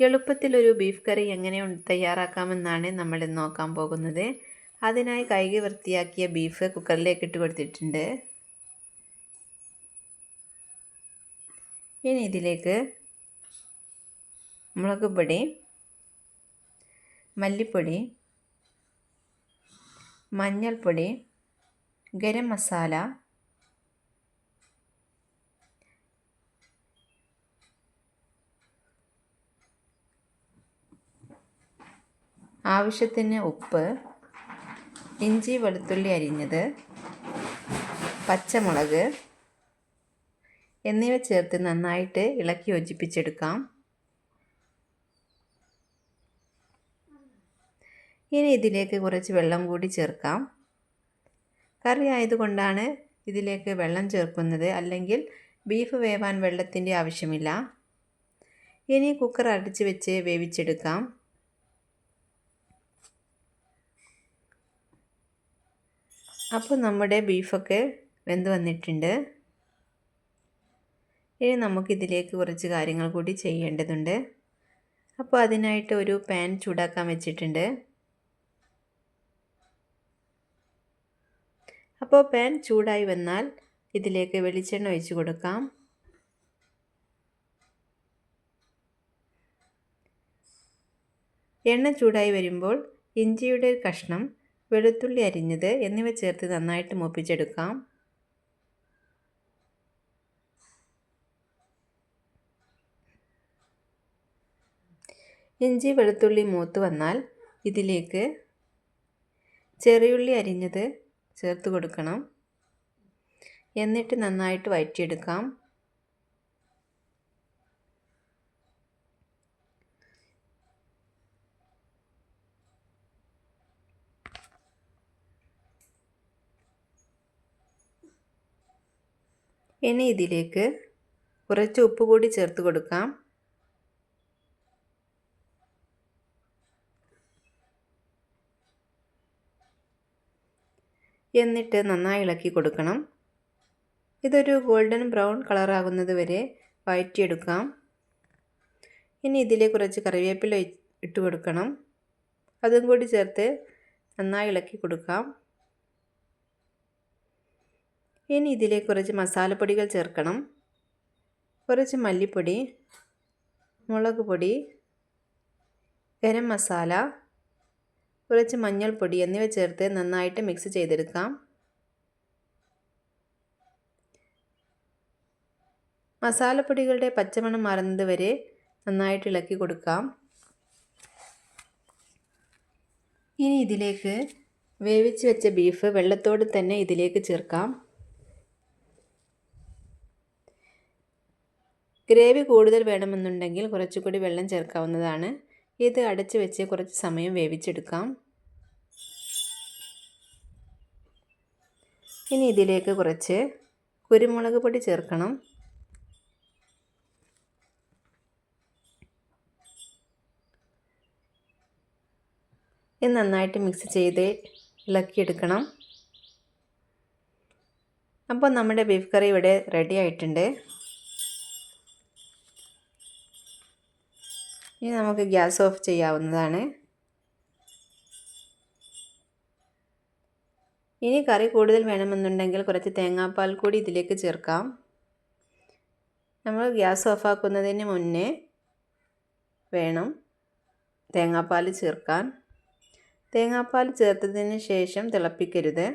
എളുപ്പത്തിലൊരു beef കറി എങ്ങനെ തയ്യാറാക്കാമെന്നാണ് നമ്മൾ ഇന്ന് നോക്കാൻ പോകുന്നത്. അതിനായി കഴുകി വൃത്തിയാക്കിയ ബീഫ് കുക്കറിലേക്ക് ഇട്ട് കൊടുത്തിട്ടുണ്ട്. ഇനി ഇതിലേക്ക് മുളക് പൊടി, മല്ലിപ്പൊടി, മഞ്ഞൾപ്പൊടി, ഗരം മസാല, ആവശ്യത്തിന് ഉപ്പ്, ഇഞ്ചി വെളുത്തുള്ളി അരിഞ്ഞത്, പച്ചമുളക് എന്നിവ ചേർത്ത് നന്നായിട്ട് ഇളക്കി യോജിപ്പിച്ചെടുക്കാം. ഇനി ഇതിലേക്ക് കുറച്ച് വെള്ളം കൂടി ചേർക്കാം. കറി ആയതുകൊണ്ടാണ് ഇതിലേക്ക് വെള്ളം ചേർക്കുന്നത്, അല്ലെങ്കിൽ ബീഫ് വേവാൻ വെള്ളത്തിൻ്റെ ആവശ്യമില്ല. ഇനി കുക്കർ അടച്ച് വെച്ച് വേവിച്ചെടുക്കാം. അപ്പോൾ നമ്മുടെ ബീഫൊക്കെ വെന്ത് വന്നിട്ടുണ്ട്. ഇനി നമുക്കിതിലേക്ക് കുറച്ച് കാര്യങ്ങൾ കൂടി ചെയ്യേണ്ടതുണ്ട്. അപ്പോൾ അതിനായിട്ട് ഒരു പാൻ ചൂടാക്കാൻ വെച്ചിട്ടുണ്ട്. അപ്പോൾ പാൻ ചൂടായി വന്നാൽ ഇതിലേക്ക് വെളിച്ചെണ്ണ ഒഴിച്ച് കൊടുക്കാം. എണ്ണ ചൂടായി വരുമ്പോൾ ഇഞ്ചിയുടെ കഷ്ണം, വെളുത്തുള്ളി അരിഞ്ഞത് എന്നിവ ചേർത്ത് നന്നായിട്ട് മൂപ്പിച്ചെടുക്കാം. ഇഞ്ചി വെളുത്തുള്ളി മൂത്ത് വന്നാൽ ഇതിലേക്ക് ചെറിയുള്ളി അരിഞ്ഞത് ചേർത്ത് കൊടുക്കണം. എന്നിട്ട് നന്നായിട്ട് വഴറ്റിയെടുക്കാം. ഇനി ഇതിലേക്ക് കുറച്ച് ഉപ്പ് കൂടി ചേർത്ത് കൊടുക്കാം. എന്നിട്ട് നന്നായി ഇളക്കി കൊടുക്കണം. ഇതൊരു ഗോൾഡൻ ബ്രൗൺ കളറാകുന്നത് വരെ വഴറ്റിയെടുക്കാം. ഇനി ഇതിലേക്ക് കുറച്ച് കറിവേപ്പില ഇട്ട് കൊടുക്കണം. അതും കൂടി ചേർത്ത് നന്നായി ഇളക്കി കൊടുക്കാം. ഇനി ഇതിലേക്ക് കുറച്ച് മസാലപ്പൊടികൾ ചേർക്കണം. കുറച്ച് മല്ലിപ്പൊടി, മുളക് പൊടി, ഗരം മസാല, കുറച്ച് മഞ്ഞൾപ്പൊടി എന്നിവ ചേർത്ത് നന്നായിട്ട് മിക്സ് ചെയ്തെടുക്കാം. മസാലപ്പൊടികളുടെ പച്ചമണം മാറുന്നത് വരെ നന്നായിട്ട് ഇളക്കി കൊടുക്കാം. ഇനി ഇതിലേക്ക് വേവിച്ച് വെച്ച ബീഫ് വെള്ളത്തോട് തന്നെ ഇതിലേക്ക് ചേർക്കാം. ഗ്രേവി കൂടുതൽ വേണമെന്നുണ്ടെങ്കിൽ കുറച്ചുകൂടി വെള്ളം ചേർക്കാവുന്നതാണ്. ഇത് അടച്ച് വെച്ച് കുറച്ച് സമയം വേവിച്ചെടുക്കാം. ഇനി ഇതിലേക്ക് കുറച്ച് കുരുമുളക് പൊടി ചേർക്കണം. ഇത് നന്നായിട്ട് മിക്സ് ചെയ്ത് ഇളക്കിയെടുക്കണം. അപ്പോൾ നമ്മുടെ ബീഫ് കറി ഇവിടെ റെഡി ആയിട്ടുണ്ട്. ഇനി നമുക്ക് ഗ്യാസ് ഓഫ് ചെയ്യാവുന്നതാണ്. ഇനി കറി കൂടുതൽ വേണമെന്നുണ്ടെങ്കിൽ കുറച്ച് തേങ്ങാപ്പാൽ കൂടി ഇതിലേക്ക് ചേർക്കാം. നമ്മൾ ഗ്യാസ് ഓഫാക്കുന്നതിന് മുന്നേ വേണം തേങ്ങാപ്പാൽ ചേർക്കാൻ. തേങ്ങാപ്പാൽ ചേർത്തതിന് ശേഷം തിളപ്പിക്കരുത്.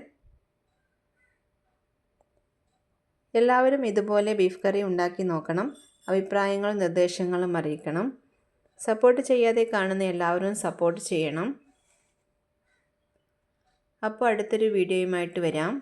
എല്ലാവരും ഇതുപോലെ ബീഫ് കറി ഉണ്ടാക്കി നോക്കണം. അഭിപ്രായങ്ങളും നിർദ്ദേശങ്ങളും അറിയിക്കണം. സപ്പോർട്ട് ചെയ്യാതെ കാണുന്ന എല്ലാവരും സപ്പോർട്ട് ചെയ്യണം. അപ്പോൾ അടുത്തൊരു വീഡിയോയുമായിട്ട് വരാം.